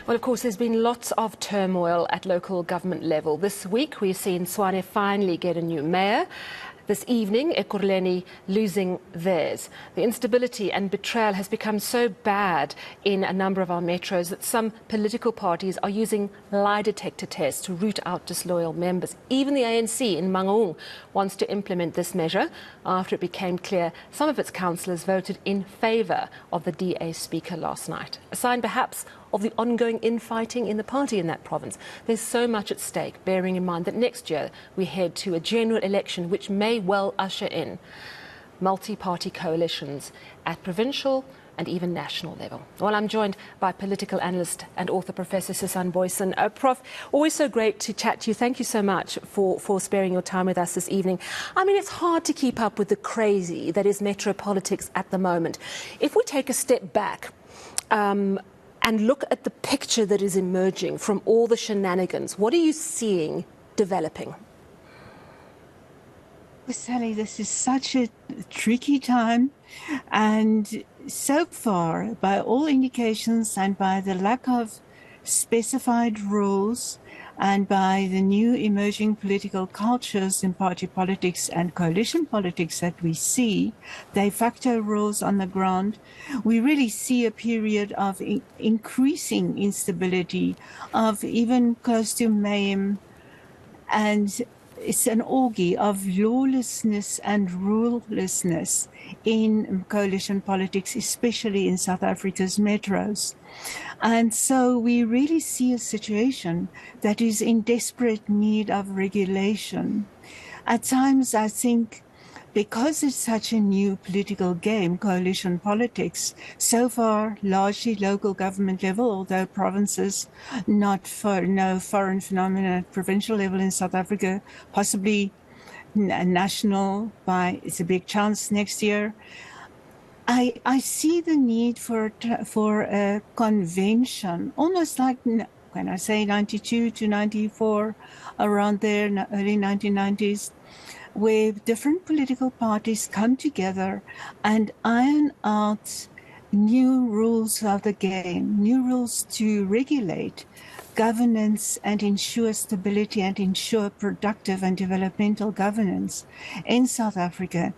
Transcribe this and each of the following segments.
Well, of course, there's been lots of turmoil at local government level. This week, we've seen Tshwane finally get a new mayor. This evening, Ekurhuleni losing theirs. The instability and betrayal has become so bad in a number of our metros that some political parties are using lie detector tests to root out disloyal members. Even the ANC in Mangaung wants to implement this measure after it became clear some of its councillors voted in favour of the DA speaker last night. A sign perhaps of the ongoing infighting in the party in that province. There's so much at stake, bearing in mind that next year we head to a general election which may well usher in multi-party coalitions at provincial and even national level. Well, I'm joined by political analyst and author Professor Susan Booysen. Prof, always so great to chat to you. Thank you so much for sparing your time with us this evening. I mean, it's hard to keep up with the crazy that is metro politics at the moment. If we take a step back, and look at the picture that is emerging from all the shenanigans, what are you seeing developing? Sally, this is such a tricky time, and so far, by all indications and by the lack of specified rules and by the new emerging political cultures in party politics and coalition politics that we see, de facto rules on the ground, we really see a period of increasing instability, of even close to mayhem, and it's an orgy of lawlessness and rulelessness in coalition politics, especially in South Africa's metros. And so we really see a situation that is in desperate need of regulation. At times, I think, because it's such a new political game, coalition politics, so far largely local government level, although provinces, no foreign phenomena at provincial level in South Africa, possibly national it's a big chance next year. I see the need for a convention, almost like when I say 92 to 94, around there, in the early 1990s, where different political parties come together and iron out new rules of the game, new rules to regulate governance and ensure stability and ensure productive and developmental governance in South Africa.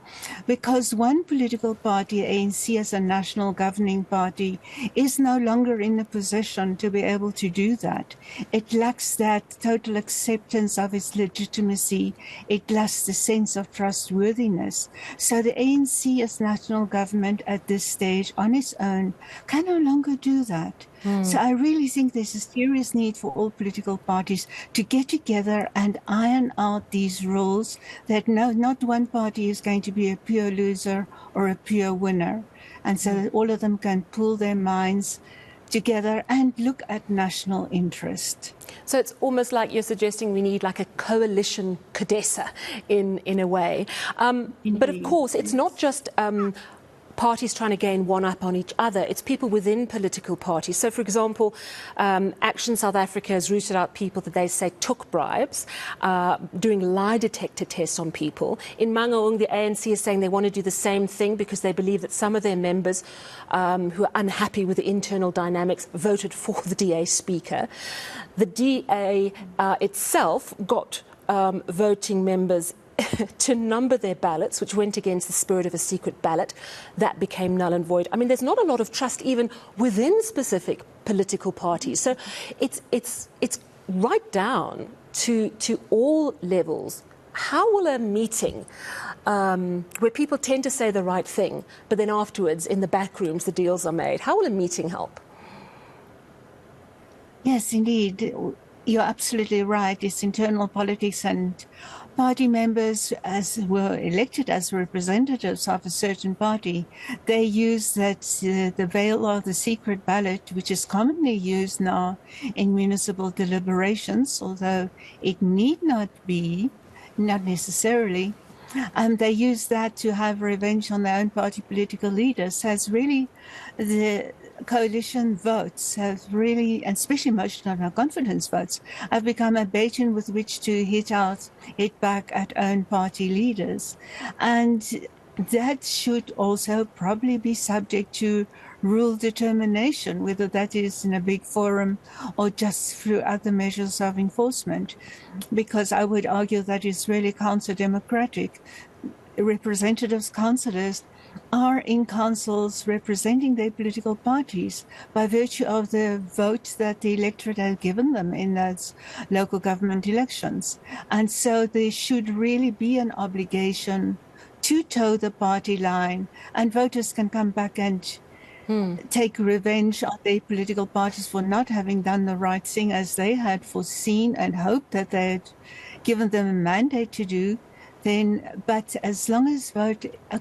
Because one political party, ANC as a national governing party, is no longer in a position to be able to do that. It lacks that total acceptance of its legitimacy. It lacks the sense of trustworthiness. So the ANC as national government at this stage on its own can no longer do that. So I really think there's a serious need for all political parties to get together and iron out these rules that not one party is going to be a pure loser or a pure winner. And so that all of them can pull their minds together and look at national interest. So it's almost like you're suggesting we need like a coalition CODESA in a way. But of course, it's not just parties trying to gain one up on each other. It's people within political parties. So, for example, Action South Africa has rooted out people that they say took bribes, doing lie detector tests on people. In Mangaung, the ANC is saying they want to do the same thing because they believe that some of their members who are unhappy with the internal dynamics voted for the DA speaker. The DA itself got voting members to number their ballots, which went against the spirit of a secret ballot. That became null and void. I mean, there's not a lot of trust even within specific political parties. So it's right down to all levels. How will a meeting where people tend to say the right thing, but then afterwards in the back rooms the deals are made, how will a meeting help? Yes, indeed. You're absolutely right. It's internal politics, and party members, as were elected as representatives of a certain party, they use that the veil of the secret ballot, which is commonly used now in municipal deliberations, although it need not be, not necessarily. They use that to have revenge on their own party political leaders. So it's really the coalition votes have really, and especially motion of no confidence votes, have become a baton with which to hit back at own party leaders. And that should also probably be subject to rule determination, whether that is in a big forum or just through other measures of enforcement, because I would argue that is really counter-democratic. Representatives, councillors are in councils representing their political parties by virtue of the vote that the electorate has given them in those local government elections. And so there should really be an obligation to toe the party line, and voters can come back and take revenge on their political parties for not having done the right thing as they had foreseen and hoped that they had given them a mandate to do. But as long as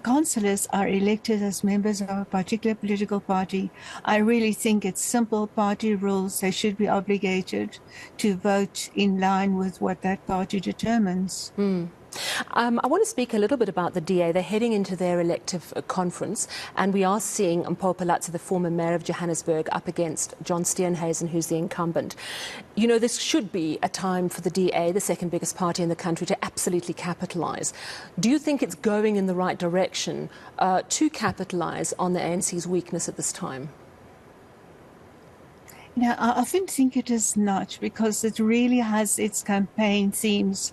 councillors are elected as members of a particular political party, I really think it's simple party rules. They should be obligated to vote in line with what that party determines. I want to speak a little bit about the DA. They're heading into their elective conference, and we are seeing Mpho Phalatse, the former mayor of Johannesburg, up against John Steenhuisen, who's the incumbent. You know, this should be a time for the DA, the second biggest party in the country, to absolutely capitalise. Do you think it's going in the right direction to capitalise on the ANC's weakness at this time? No, I often think it is not, because it really has its campaign themes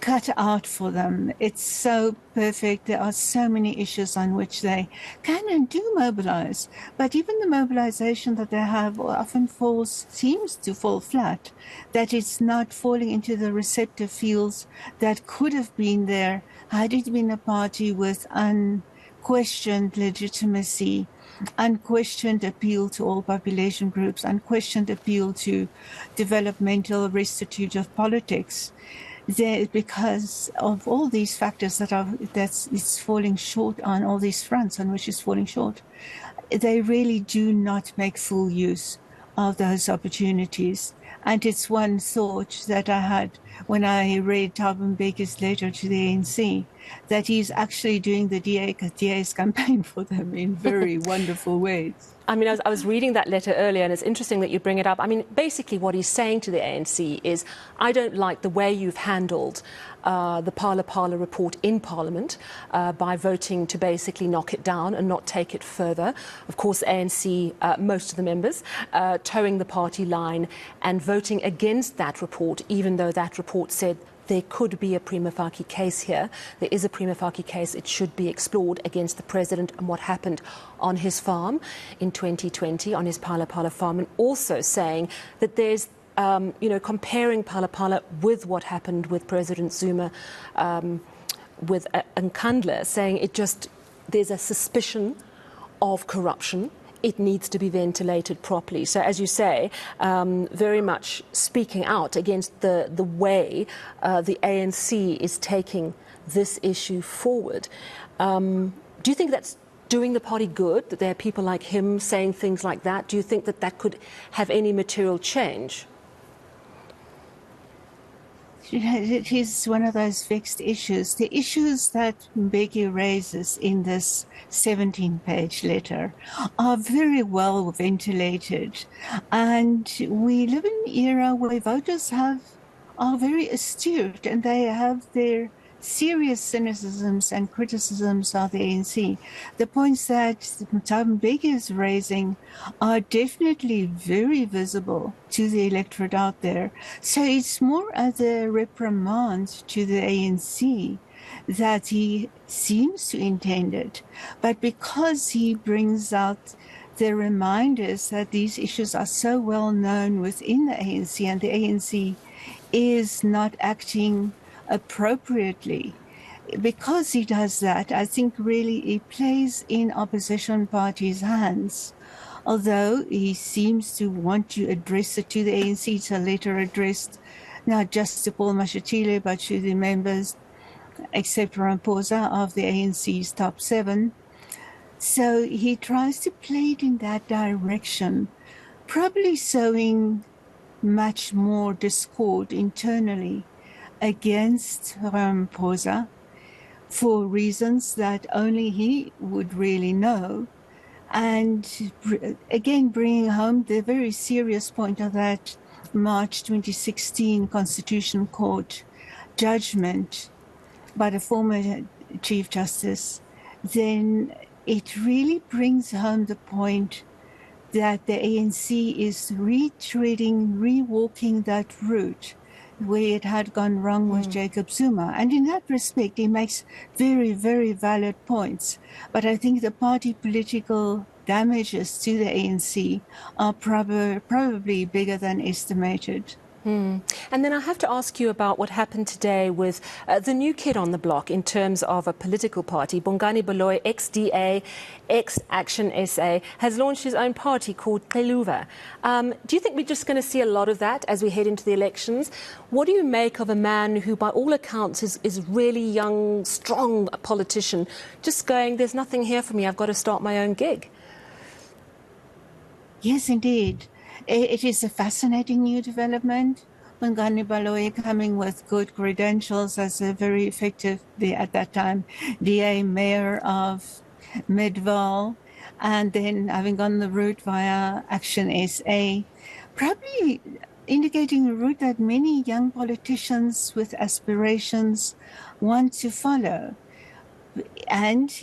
cut out for them. It's so perfect. There are so many issues on which they can and do mobilize. But even the mobilization that they have often seems to fall flat, that it's not falling into the receptive fields that could have been there had it been a party with unquestioned legitimacy, unquestioned appeal to all population groups, unquestioned appeal to developmental restitute of politics. Because of all these factors it's falling short on all these fronts on which it's falling short, they really do not make full use of those opportunities. And it's one thought that I had when I read Thabo Mbeki's letter to the ANC, that he's actually doing the DA's campaign for them in very wonderful ways. I mean, I was reading that letter earlier, and it's interesting that you bring it up. I mean, basically what he's saying to the ANC is, I don't like the way you've handled the Phala report in Parliament by voting to basically knock it down and not take it further. Of course, ANC, most of the members, towing the party line and voting against that report, even though that report said there could be a prima facie case here. There is a prima facie case. It should be explored against the president and what happened on his farm in 2020, on his Phala farm, and also saying that there's, comparing Phala with what happened with President Zuma, with Nkandla, saying there's a suspicion of corruption. It needs to be ventilated properly. So, as you say, very much speaking out against the way the ANC is taking this issue forward. Do you think that's doing the party good, that there are people like him saying things like that? Do you think that that could have any material change? It is one of those vexed issues. The issues that Mbeki raises in this 17-page letter are very well ventilated. And we live in an era where voters are very astute, and they have their serious cynicisms and criticisms of the ANC. The points that Thabo Mbeki is raising are definitely very visible to the electorate out there. So it's more as a reprimand to the ANC that he seems to intend it. But because he brings out the reminders that these issues are so well known within the ANC, and the ANC is not acting appropriately, because he does that, I think really he plays in opposition parties' hands. Although he seems to want to address it to the ANC, it's a letter addressed not just to Paul Mashatile, but to the members, except Ramaphosa, of the ANC's top 7. So he tries to play it in that direction, probably sowing much more discord internally against Ramaphosa for reasons that only he would really know. And again, bringing home the very serious point of that March 2016 Constitutional Court judgment by the former Chief Justice, then it really brings home the point that the ANC is rewalking that route where it had gone wrong with Jacob Zuma. And in that respect, he makes very, very valid points. But I think the party political damages to the ANC are probably bigger than estimated. And then I have to ask you about what happened today with the new kid on the block in terms of a political party. Bongani Baloyi, ex-DA, ex-Action SA, has launched his own party called Xeluva. Do you think we're just going to see a lot of that as we head into the elections? What do you make of a man who, by all accounts, is really young, strong politician, just going, there's nothing here for me, I've got to start my own gig? Yes, indeed. It is a fascinating new development. Bongani Baloyi coming with good credentials as a very effective, at that time, DA mayor of Midvaal, and then having gone the route via Action SA, probably indicating a route that many young politicians with aspirations want to follow. And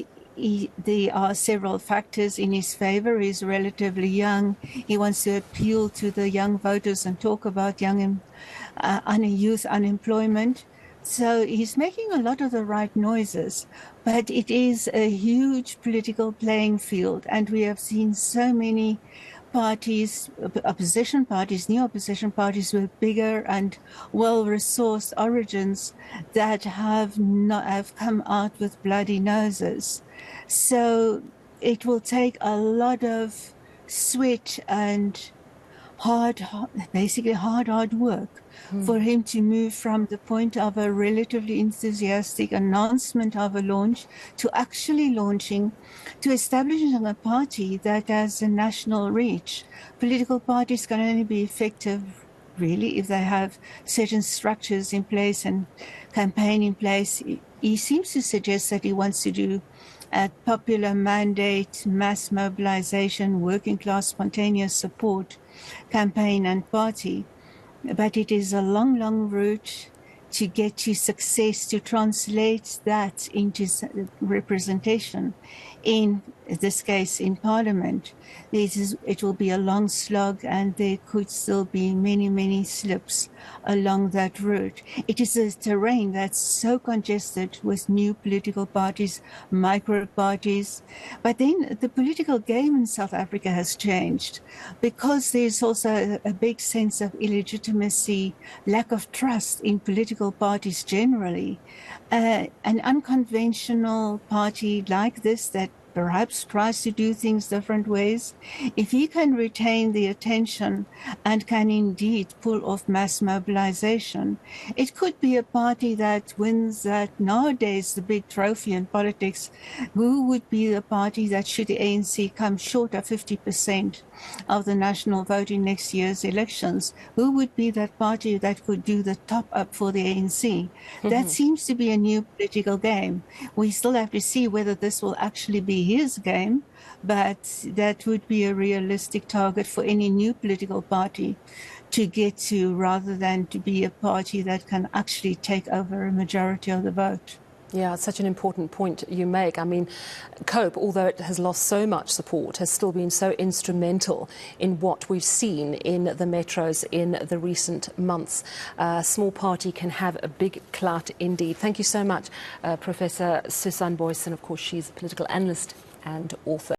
there are several factors in his favor. He's relatively young. He wants to appeal to the young voters and talk about youth unemployment. So he's making a lot of the right noises, but it is a huge political playing field. And we have seen so many parties, opposition parties, new opposition parties with bigger and well-resourced origins that have come out with bloody noses. So it will take a lot of sweat and basically hard work for him to move from the point of a relatively enthusiastic announcement of a launch to actually launching, to establishing a party that has a national reach. Political parties can only be effective, really, if they have certain structures in place and campaign in place. He seems to suggest that he wants to do a popular mandate, mass mobilization, working class spontaneous support campaign and party. But it is a long, long route to get to success, to translate that into representation, in this case in Parliament. It will be a long slog, and there could still be many, many slips along that route. It is a terrain that's so congested with new political parties, micro parties. But then the political game in South Africa has changed, because there's also a big sense of illegitimacy, lack of trust in political parties generally. An unconventional party like this that perhaps tries to do things different ways, if he can retain the attention and can indeed pull off mass mobilization, it could be a party that wins that nowadays the big trophy in politics. Who would be the party that, should the ANC come short of 50% of the national vote in next year's elections, who would be that party that could do the top up for the ANC? That seems to be a new political game. We still have to see whether this will actually be his game, but that would be a realistic target for any new political party to get to, rather than to be a party that can actually take over a majority of the vote. Yeah, it's such an important point you make. I mean, COPE, although it has lost so much support, has still been so instrumental in what we've seen in the metros in the recent months. A small party can have a big clout indeed. Thank you so much, Professor Susan Booysen. Of course, she's a political analyst and author.